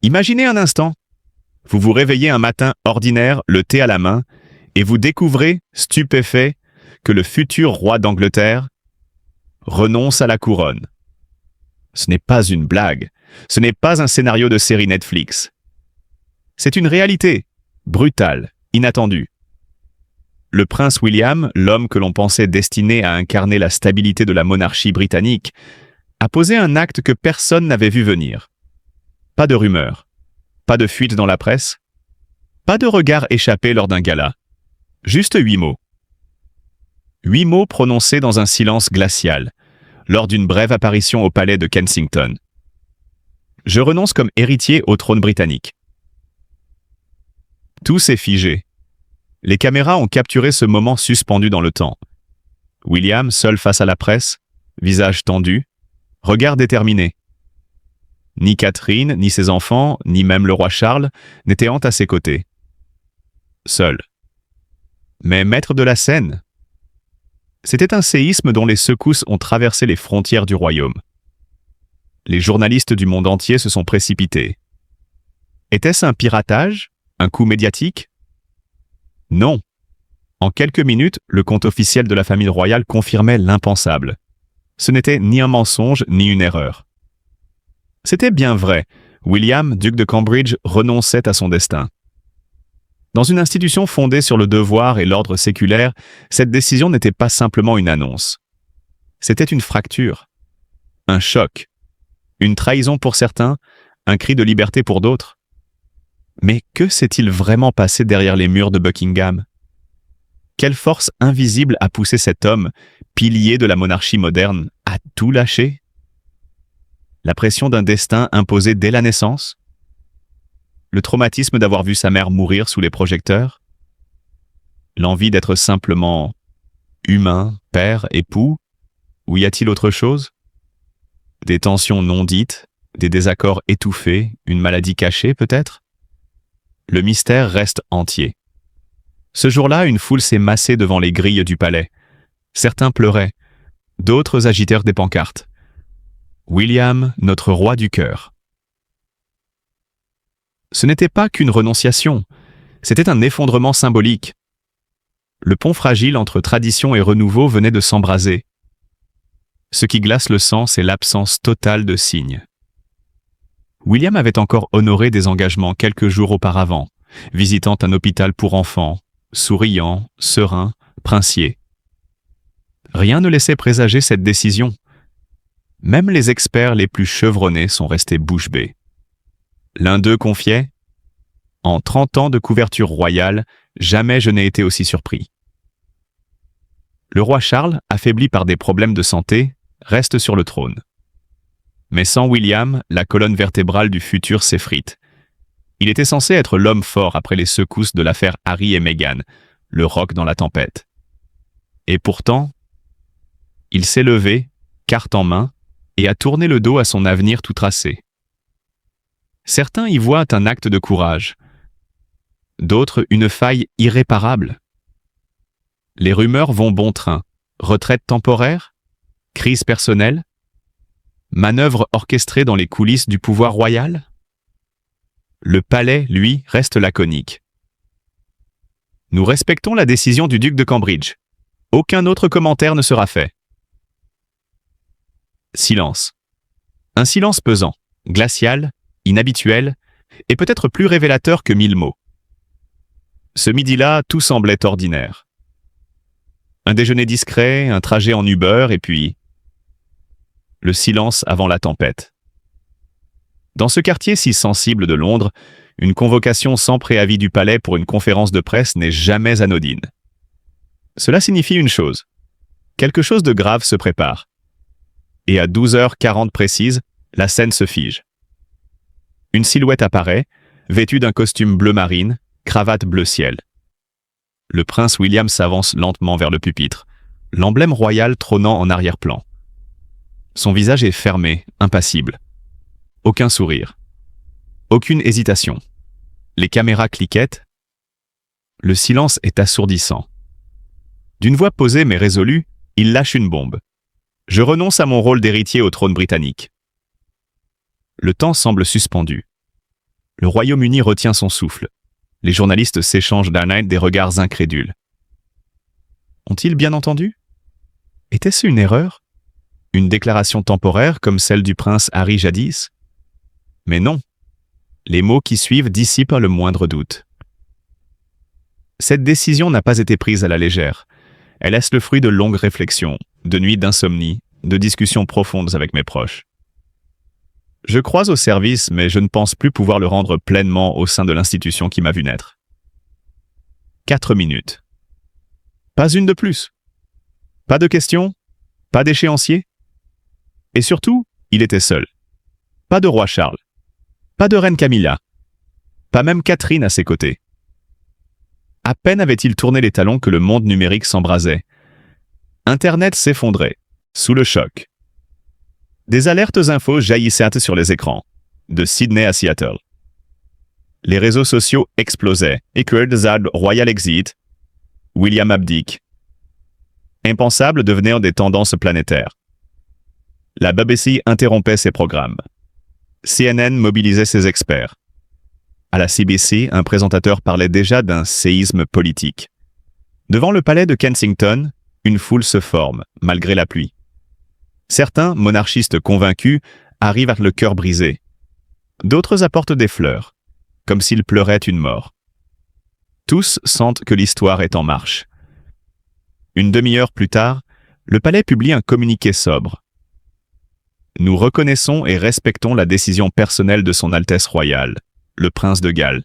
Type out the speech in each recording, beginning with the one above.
Imaginez un instant. Vous vous réveillez un matin ordinaire, le thé à la main, et vous découvrez, stupéfait, que le futur roi d'Angleterre renonce à la couronne. Ce n'est pas une blague, ce n'est pas un scénario de série Netflix. C'est une réalité, brutale, inattendue. Le prince William, l'homme que l'on pensait destiné à incarner la stabilité de la monarchie britannique, a posé un acte que personne n'avait vu venir. Pas de rumeurs, pas de fuite dans la presse, pas de regard échappé lors d'un gala. Juste 8 mots. 8 mots prononcés dans un silence glacial, lors d'une brève apparition au palais de Kensington. Je renonce comme héritier au trône britannique. Tout s'est figé. Les caméras ont capturé ce moment suspendu dans le temps. William, seul face à la presse, visage tendu, regard déterminé. Ni Catherine, ni ses enfants, ni même le roi Charles n'étaient à ses côtés. Seul. Mais maître de la scène. C'était un séisme dont les secousses ont traversé les frontières du royaume. Les journalistes du monde entier se sont précipités. Était-ce un piratage? Un coup médiatique? Non. En quelques minutes, le compte officiel de la famille royale confirmait l'impensable. Ce n'était ni un mensonge, ni une erreur. C'était bien vrai. William, duc de Cambridge, renonçait à son destin. Dans une institution fondée sur le devoir et l'ordre séculaire, cette décision n'était pas simplement une annonce. C'était une fracture, un choc, une trahison pour certains, un cri de liberté pour d'autres. Mais que s'est-il vraiment passé derrière les murs de Buckingham? Quelle force invisible a poussé cet homme, pilier de la monarchie moderne, à tout lâcher? La pression d'un destin imposé dès la naissance? Le traumatisme d'avoir vu sa mère mourir sous les projecteurs? L'envie d'être simplement humain, père, époux? Ou y a-t-il autre chose? Des tensions non dites, des désaccords étouffés, une maladie cachée peut-être? Le mystère reste entier. Ce jour-là, une foule s'est massée devant les grilles du palais. Certains pleuraient, d'autres agitèrent des pancartes. William, notre roi du cœur. Ce n'était pas qu'une renonciation, c'était un effondrement symbolique. Le pont fragile entre tradition et renouveau venait de s'embraser. Ce qui glace le sang, c'est l'absence totale de signes. William avait encore honoré des engagements quelques jours auparavant, visitant un hôpital pour enfants, souriant, serein, princier. Rien ne laissait présager cette décision. Même les experts les plus chevronnés sont restés bouche bée. L'un d'eux confiait « En 30 ans de couverture royale, jamais je n'ai été aussi surpris. » Le roi Charles, affaibli par des problèmes de santé, reste sur le trône. Mais sans William, la colonne vertébrale du futur s'effrite. Il était censé être l'homme fort après les secousses de l'affaire Harry et Meghan, le roc dans la tempête. Et pourtant, il s'est levé, carte en main, et a tourné le dos à son avenir tout tracé. Certains y voient un acte de courage, d'autres une faille irréparable. Les rumeurs vont bon train. Retraite temporaire? Crise personnelle? Manœuvre orchestrée dans les coulisses du pouvoir royal? Le palais, lui, reste laconique. Nous respectons la décision du duc de Cambridge. Aucun autre commentaire ne sera fait. Silence. Un silence pesant, glacial, inhabituel, et peut-être plus révélateur que 1000 mots. Ce midi-là, tout semblait ordinaire. Un déjeuner discret, un trajet en Uber, et puis le silence avant la tempête. Dans ce quartier si sensible de Londres, une convocation sans préavis du palais pour une conférence de presse n'est jamais anodine. Cela signifie une chose. Quelque chose de grave se prépare. Et à 12h40 précise, la scène se fige. Une silhouette apparaît, vêtue d'un costume bleu marine, cravate bleu ciel. Le prince William s'avance lentement vers le pupitre, l'emblème royal trônant en arrière-plan. Son visage est fermé, impassible. Aucun sourire. Aucune hésitation. Les caméras cliquettent. Le silence est assourdissant. D'une voix posée mais résolue, il lâche une bombe. Je renonce à mon rôle d'héritier au trône britannique. Le temps semble suspendu. Le Royaume-Uni retient son souffle. Les journalistes s'échangent des regards incrédules. Ont-ils bien entendu? Était-ce une erreur? Une déclaration temporaire comme celle du prince Harry jadis? Mais non. Les mots qui suivent dissipent le moindre doute. Cette décision n'a pas été prise à la légère. Elle est le fruit de longues réflexions, de nuits d'insomnie, de discussions profondes avec mes proches. Je crois au service, mais je ne pense plus pouvoir le rendre pleinement au sein de l'institution qui m'a vu naître. 4 minutes. Pas une de plus. Pas de questions, pas d'échéancier. Et surtout, il était seul. Pas de roi Charles. Pas de reine Camilla. Pas même Catherine à ses côtés. À peine avait-il tourné les talons que le monde numérique s'embrasait. Internet s'effondrait, sous le choc. Des alertes infos jaillissaient sur les écrans, de Sydney à Seattle. Les réseaux sociaux explosaient. Zad Royal Exit, William abdique. Impensable devenir des tendances planétaires. La BBC interrompait ses programmes. CNN mobilisait ses experts. À la CBC, un présentateur parlait déjà d'un séisme politique. Devant le palais de Kensington, une foule se forme, malgré la pluie. Certains, monarchistes convaincus, arrivent avec le cœur brisé. D'autres apportent des fleurs, comme s'ils pleuraient une mort. Tous sentent que l'histoire est en marche. Une demi-heure plus tard, le palais publie un communiqué sobre. Nous reconnaissons et respectons la décision personnelle de Son Altesse Royale, le prince de Galles.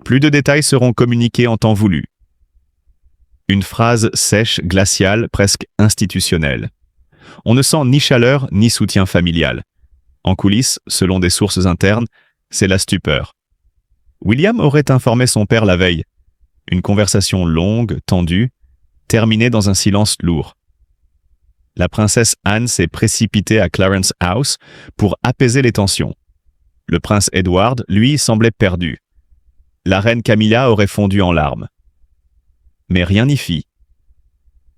Plus de détails seront communiqués en temps voulu. Une phrase sèche, glaciale, presque institutionnelle. On ne sent ni chaleur ni soutien familial. En coulisses, selon des sources internes, c'est la stupeur. William aurait informé son père la veille. Une conversation longue, tendue, terminée dans un silence lourd. La princesse Anne s'est précipitée à Clarence House pour apaiser les tensions. Le prince Edward, lui, semblait perdu. La reine Camilla aurait fondu en larmes. Mais rien n'y fit.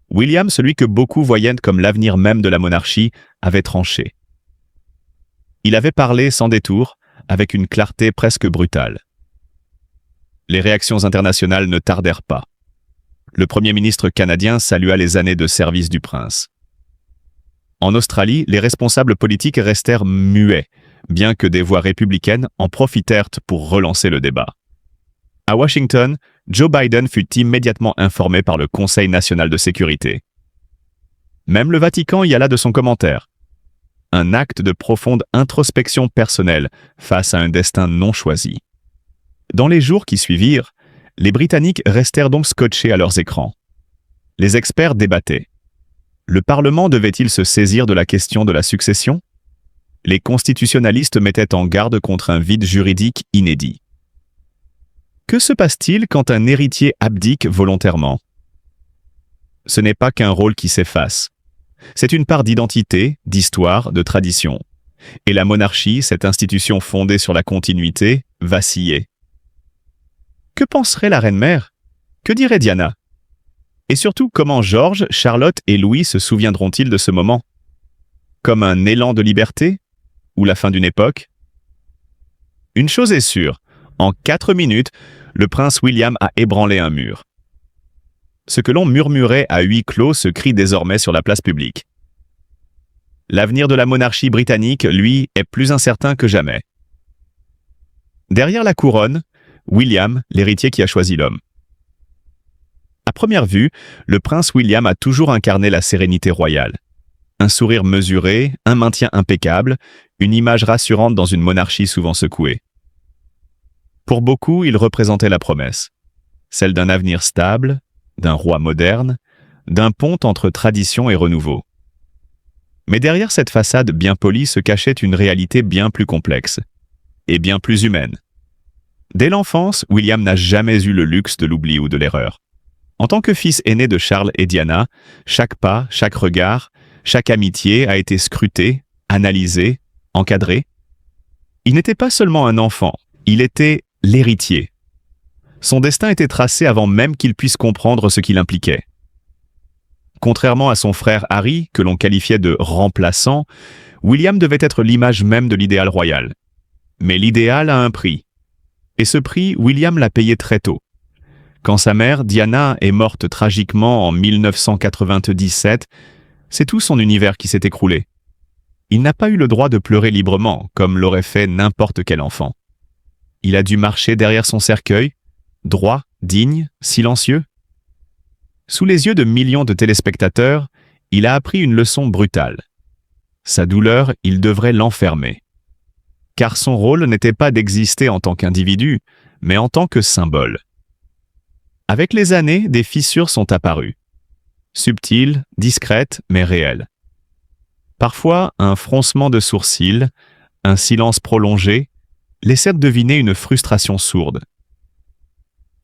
William, celui que beaucoup voyaient comme l'avenir même de la monarchie, avait tranché. Il avait parlé sans détour, avec une clarté presque brutale. Les réactions internationales ne tardèrent pas. Le Premier ministre canadien salua les années de service du prince. En Australie, les responsables politiques restèrent muets, bien que des voix républicaines en profitèrent pour relancer le débat. À Washington, Joe Biden fut immédiatement informé par le Conseil national de sécurité. Même le Vatican y alla de son commentaire. Un acte de profonde introspection personnelle face à un destin non choisi. Dans les jours qui suivirent, les Britanniques restèrent donc scotchés à leurs écrans. Les experts débattaient. Le Parlement devait-il se saisir de la question de la succession? Les constitutionnalistes mettaient en garde contre un vide juridique inédit. Que se passe-t-il quand un héritier abdique volontairement? Ce n'est pas qu'un rôle qui s'efface. C'est une part d'identité, d'histoire, de tradition. Et la monarchie, cette institution fondée sur la continuité, vacillait. Que penserait la reine-mère? Que dirait Diana? Et surtout, comment George, Charlotte et Louis se souviendront-ils de ce moment? Comme un élan de liberté? Ou la fin d'une époque? Une chose est sûre, en 4 minutes, le prince William a ébranlé un mur. Ce que l'on murmurait à huis clos se crie désormais sur la place publique. L'avenir de la monarchie britannique, lui, est plus incertain que jamais. Derrière la couronne, William, l'héritier qui a choisi l'homme. À première vue, le prince William a toujours incarné la sérénité royale. Un sourire mesuré, un maintien impeccable, une image rassurante dans une monarchie souvent secouée. Pour beaucoup, il représentait la promesse, celle d'un avenir stable, d'un roi moderne, d'un pont entre tradition et renouveau. Mais derrière cette façade bien polie se cachait une réalité bien plus complexe et bien plus humaine. Dès l'enfance, William n'a jamais eu le luxe de l'oubli ou de l'erreur. En tant que fils aîné de Charles et Diana, chaque pas, chaque regard, chaque amitié a été scruté, analysé, encadré. Il n'était pas seulement un enfant, il était l'héritier. Son destin était tracé avant même qu'il puisse comprendre ce qu'il impliquait. Contrairement à son frère Harry, que l'on qualifiait de remplaçant, William devait être l'image même de l'idéal royal. Mais l'idéal a un prix. Et ce prix, William l'a payé très tôt. Quand sa mère, Diana, est morte tragiquement en 1997, c'est tout son univers qui s'est écroulé. Il n'a pas eu le droit de pleurer librement, comme l'aurait fait n'importe quel enfant. Il a dû marcher derrière son cercueil, droit, digne, silencieux. Sous les yeux de millions de téléspectateurs, il a appris une leçon brutale. Sa douleur, il devrait l'enfermer. Car son rôle n'était pas d'exister en tant qu'individu, mais en tant que symbole. Avec les années, des fissures sont apparues. Subtiles, discrètes, mais réelles. Parfois, un froncement de sourcils, un silence prolongé, laissaient deviner une frustration sourde.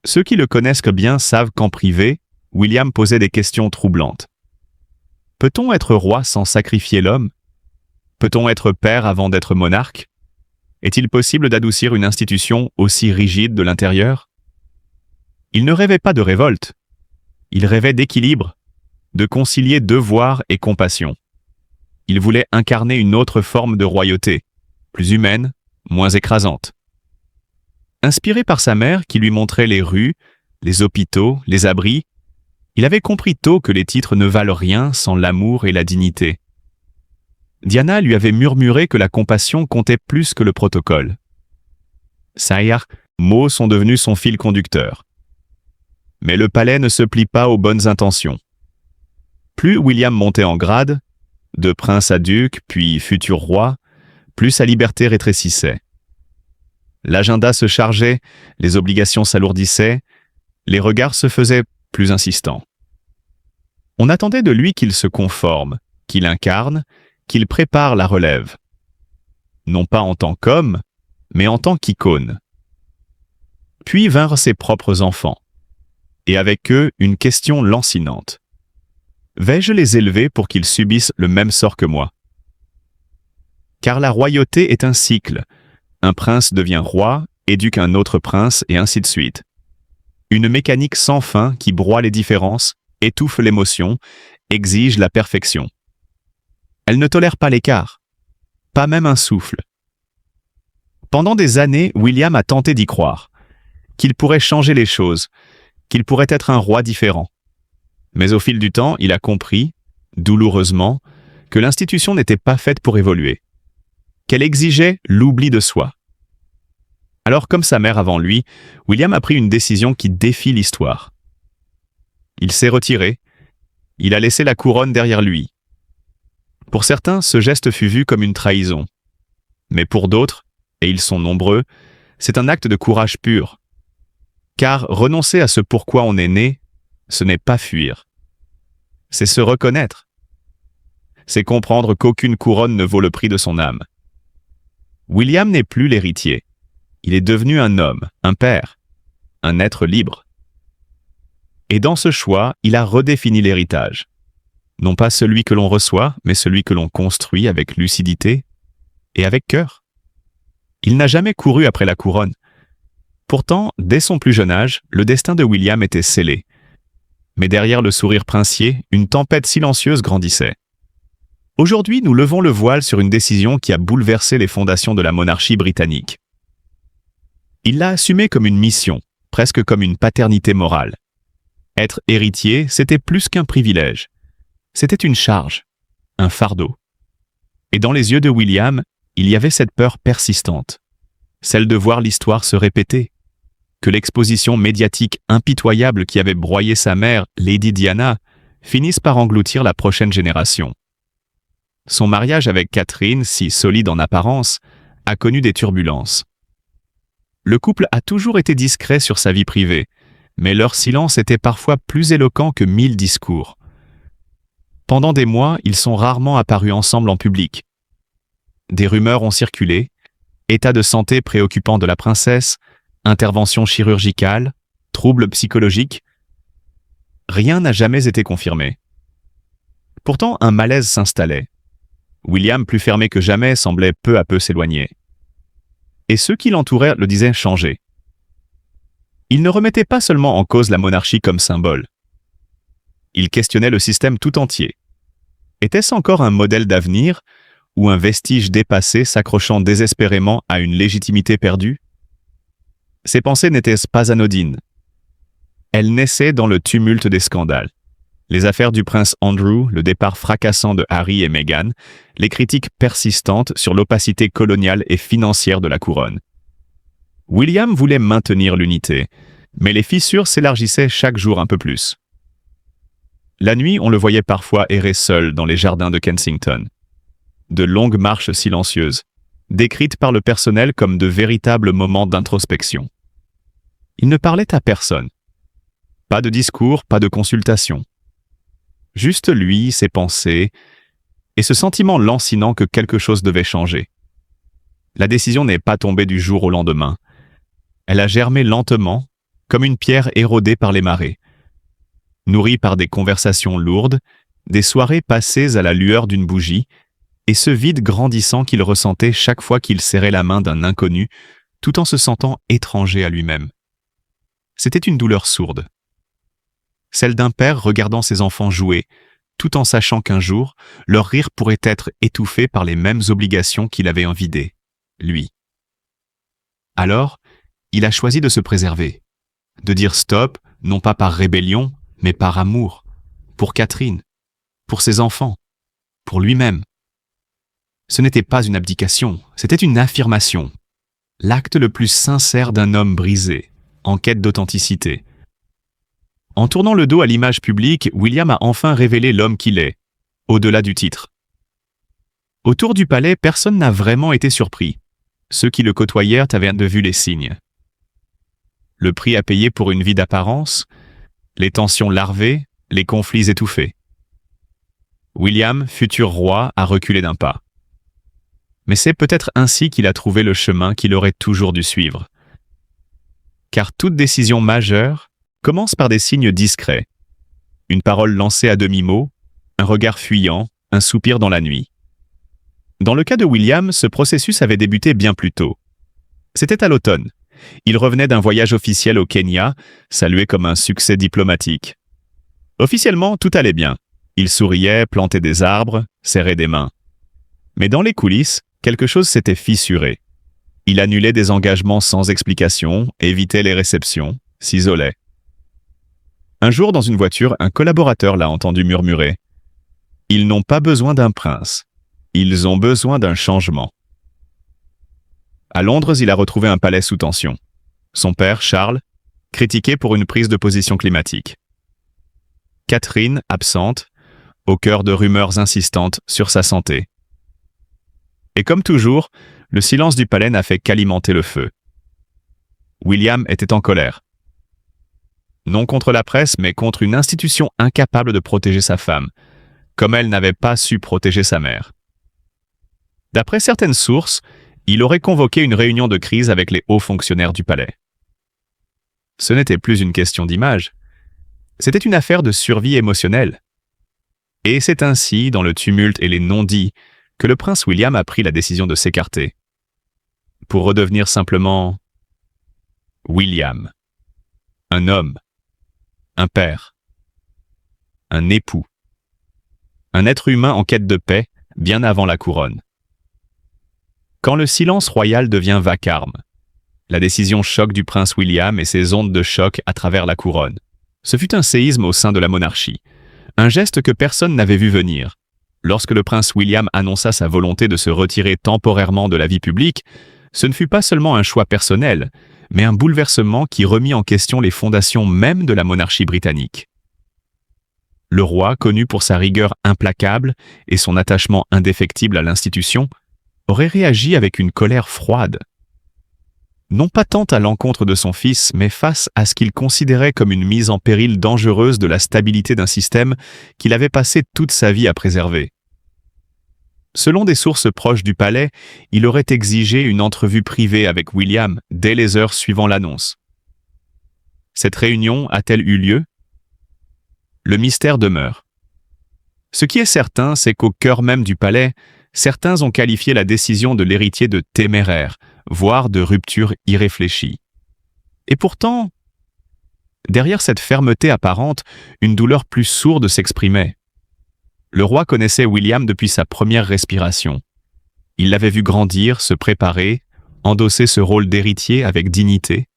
Ceux qui le connaissent bien savent qu'en privé, William posait des questions troublantes. Peut-on être roi sans sacrifier l'homme? Peut-on être père avant d'être monarque? Est-il possible d'adoucir une institution aussi rigide de l'intérieur? Il ne rêvait pas de révolte. Il rêvait d'équilibre, de concilier devoir et compassion. Il voulait incarner une autre forme de royauté, plus humaine, moins écrasante. Inspiré par sa mère qui lui montrait les rues, les hôpitaux, les abris, il avait compris tôt que les titres ne valent rien sans l'amour et la dignité. Diana lui avait murmuré que la compassion comptait plus que le protocole. Ces mots sont devenus son fil conducteur. Mais le palais ne se plie pas aux bonnes intentions. Plus William montait en grade, de prince à duc, puis futur roi, plus sa liberté rétrécissait. L'agenda se chargeait, les obligations s'alourdissaient, les regards se faisaient plus insistants. On attendait de lui qu'il se conforme, qu'il incarne, qu'il prépare la relève. Non pas en tant qu'homme, mais en tant qu'icône. Puis vinrent ses propres enfants. Et avec eux, une question lancinante. Vais-je les élever pour qu'ils subissent le même sort que moi? Car la royauté est un cycle. Un prince devient roi, éduque un autre prince, et ainsi de suite. Une mécanique sans fin qui broie les différences, étouffe l'émotion, exige la perfection. Elle ne tolère pas l'écart, pas même un souffle. Pendant des années, William a tenté d'y croire, qu'il pourrait changer les choses, qu'il pourrait être un roi différent. Mais au fil du temps, il a compris, douloureusement, que l'institution n'était pas faite pour évoluer, qu'elle exigeait l'oubli de soi. Alors, comme sa mère avant lui, William a pris une décision qui défie l'histoire. Il s'est retiré, il a laissé la couronne derrière lui. Pour certains, ce geste fut vu comme une trahison. Mais pour d'autres, et ils sont nombreux, c'est un acte de courage pur. Car renoncer à ce pourquoi on est né, ce n'est pas fuir. C'est se reconnaître. C'est comprendre qu'aucune couronne ne vaut le prix de son âme. William n'est plus l'héritier. Il est devenu un homme, un père, un être libre. Et dans ce choix, il a redéfini l'héritage. Non pas celui que l'on reçoit, mais celui que l'on construit avec lucidité et avec cœur. Il n'a jamais couru après la couronne. Pourtant, dès son plus jeune âge, le destin de William était scellé. Mais derrière le sourire princier, une tempête silencieuse grandissait. Aujourd'hui, nous levons le voile sur une décision qui a bouleversé les fondations de la monarchie britannique. Il l'a assumée comme une mission, presque comme une paternité morale. Être héritier, c'était plus qu'un privilège. C'était une charge, un fardeau. Et dans les yeux de William, il y avait cette peur persistante, celle de voir l'histoire se répéter, que l'exposition médiatique impitoyable qui avait broyé sa mère, Lady Diana, finisse par engloutir la prochaine génération. Son mariage avec Catherine, si solide en apparence, a connu des turbulences. Le couple a toujours été discret sur sa vie privée, mais leur silence était parfois plus éloquent que 1000 discours. Pendant des mois, ils sont rarement apparus ensemble en public. Des rumeurs ont circulé, état de santé préoccupant de la princesse, intervention chirurgicale, troubles psychologiques. Rien n'a jamais été confirmé. Pourtant, un malaise s'installait. William, plus fermé que jamais, semblait peu à peu s'éloigner. Et ceux qui l'entouraient le disaient changer. Il ne remettait pas seulement en cause la monarchie comme symbole. Il questionnait le système tout entier. Était-ce encore un modèle d'avenir, ou un vestige dépassé s'accrochant désespérément à une légitimité perdue? Ces pensées n'étaient pas anodines. Elles naissaient dans le tumulte des scandales. Les affaires du prince Andrew, le départ fracassant de Harry et Meghan, les critiques persistantes sur l'opacité coloniale et financière de la couronne. William voulait maintenir l'unité, mais les fissures s'élargissaient chaque jour un peu plus. La nuit, on le voyait parfois errer seul dans les jardins de Kensington. De longues marches silencieuses, décrites par le personnel comme de véritables moments d'introspection. Il ne parlait à personne. Pas de discours, pas de consultation. Juste lui, ses pensées, et ce sentiment lancinant que quelque chose devait changer. La décision n'est pas tombée du jour au lendemain. Elle a germé lentement, comme une pierre érodée par les marées. Nourrie par des conversations lourdes, des soirées passées à la lueur d'une bougie, et ce vide grandissant qu'il ressentait chaque fois qu'il serrait la main d'un inconnu, tout en se sentant étranger à lui-même. C'était une douleur sourde. Celle d'un père regardant ses enfants jouer, tout en sachant qu'un jour, leur rire pourrait être étouffé par les mêmes obligations qu'il avait envidées, lui. Alors, il a choisi de se préserver, de dire stop, non pas par rébellion, mais par amour, pour Catherine, pour ses enfants, pour lui-même. Ce n'était pas une abdication, c'était une affirmation, l'acte le plus sincère d'un homme brisé, en quête d'authenticité. En tournant le dos à l'image publique, William a enfin révélé l'homme qu'il est, au-delà du titre. Autour du palais, personne n'a vraiment été surpris. Ceux qui le côtoyèrent avaient de vue les signes. Le prix à payer pour une vie d'apparence, les tensions larvées, les conflits étouffés. William, futur roi, a reculé d'un pas. Mais c'est peut-être ainsi qu'il a trouvé le chemin qu'il aurait toujours dû suivre. Car toute décision majeure commence par des signes discrets. Une parole lancée à demi-mot, un regard fuyant, un soupir dans la nuit. Dans le cas de William, ce processus avait débuté bien plus tôt. C'était à l'automne. Il revenait d'un voyage officiel au Kenya, salué comme un succès diplomatique. Officiellement, tout allait bien. Il souriait, plantait des arbres, serrait des mains. Mais dans les coulisses, quelque chose s'était fissuré. Il annulait des engagements sans explication, évitait les réceptions, s'isolait. Un jour, dans une voiture, un collaborateur l'a entendu murmurer « Ils n'ont pas besoin d'un prince. Ils ont besoin d'un changement. » À Londres, il a retrouvé un palais sous tension. Son père, Charles, critiqué pour une prise de position climatique. Catherine, absente, au cœur de rumeurs insistantes sur sa santé. Et comme toujours, le silence du palais n'a fait qu'alimenter le feu. William était en colère. Non contre la presse, mais contre une institution incapable de protéger sa femme, comme elle n'avait pas su protéger sa mère. D'après certaines sources, il aurait convoqué une réunion de crise avec les hauts fonctionnaires du palais. Ce n'était plus une question d'image, c'était une affaire de survie émotionnelle. Et c'est ainsi, dans le tumulte et les non-dits, que le prince William a pris la décision de s'écarter. Pour redevenir simplement William. Un homme. Un père. Un époux. Un être humain en quête de paix, bien avant la couronne. Quand le silence royal devient vacarme, la décision choque du prince William et ses ondes de choc à travers la couronne. Ce fut un séisme au sein de la monarchie, un geste que personne n'avait vu venir. Lorsque le prince William annonça sa volonté de se retirer temporairement de la vie publique, ce ne fut pas seulement un choix personnel, mais un bouleversement qui remit en question les fondations même de la monarchie britannique. Le roi, connu pour sa rigueur implacable et son attachement indéfectible à l'institution, aurait réagi avec une colère froide. Non pas tant à l'encontre de son fils, mais face à ce qu'il considérait comme une mise en péril dangereuse de la stabilité d'un système qu'il avait passé toute sa vie à préserver. Selon des sources proches du palais, il aurait exigé une entrevue privée avec William dès les heures suivant l'annonce. Cette réunion a-t-elle eu lieu? Le mystère demeure. Ce qui est certain, c'est qu'au cœur même du palais, certains ont qualifié la décision de l'héritier de téméraire, voire de rupture irréfléchie. Et pourtant, derrière cette fermeté apparente, une douleur plus sourde s'exprimait. Le roi connaissait William depuis sa première respiration. Il l'avait vu grandir, se préparer, endosser ce rôle d'héritier avec dignité.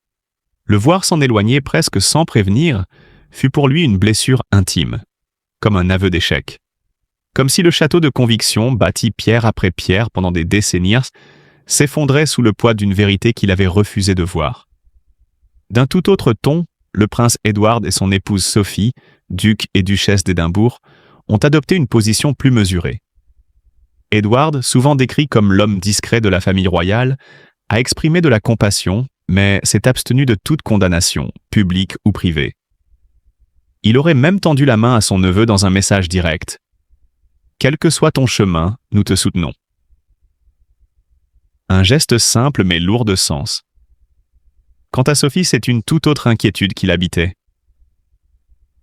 Le voir s'en éloigner presque sans prévenir fut pour lui une blessure intime, comme un aveu d'échec. Comme si le château de conviction, bâti pierre après pierre pendant des décennies, s'effondrait sous le poids d'une vérité qu'il avait refusé de voir. D'un tout autre ton, le prince Édouard et son épouse Sophie, duc et duchesse d'Édimbourg, ont adopté une position plus mesurée. Édouard, souvent décrit comme l'homme discret de la famille royale, a exprimé de la compassion, mais s'est abstenu de toute condamnation, publique ou privée. Il aurait même tendu la main à son neveu dans un message direct. « Quel que soit ton chemin, nous te soutenons. » Un geste simple mais lourd de sens. Quant à Sophie, c'est une toute autre inquiétude qui l'habitait.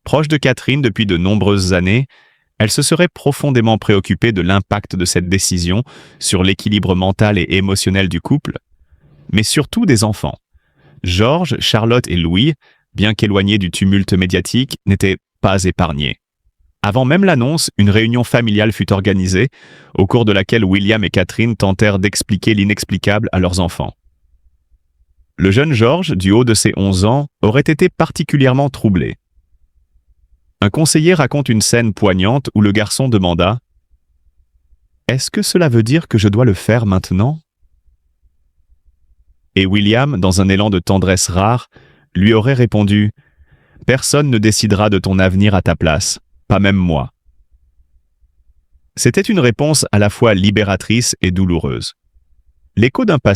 Proche de Catherine depuis de nombreuses années, elle se serait profondément préoccupée de l'impact de cette décision sur l'équilibre mental et émotionnel du couple, mais surtout des enfants. Georges, Charlotte et Louis, bien qu'éloignés du tumulte médiatique, n'étaient pas épargnés. Avant même l'annonce, une réunion familiale fut organisée, au cours de laquelle William et Catherine tentèrent d'expliquer l'inexplicable à leurs enfants. Le jeune Georges, du haut de ses 11 ans, aurait été particulièrement troublé. Un conseiller raconte une scène poignante où le garçon demanda « Est-ce que cela veut dire que je dois le faire maintenant ?» Et William, dans un élan de tendresse rare, lui aurait répondu « Personne ne décidera de ton avenir à ta place, pas même moi. » C'était une réponse à la fois libératrice et douloureuse. L'écho d'un passé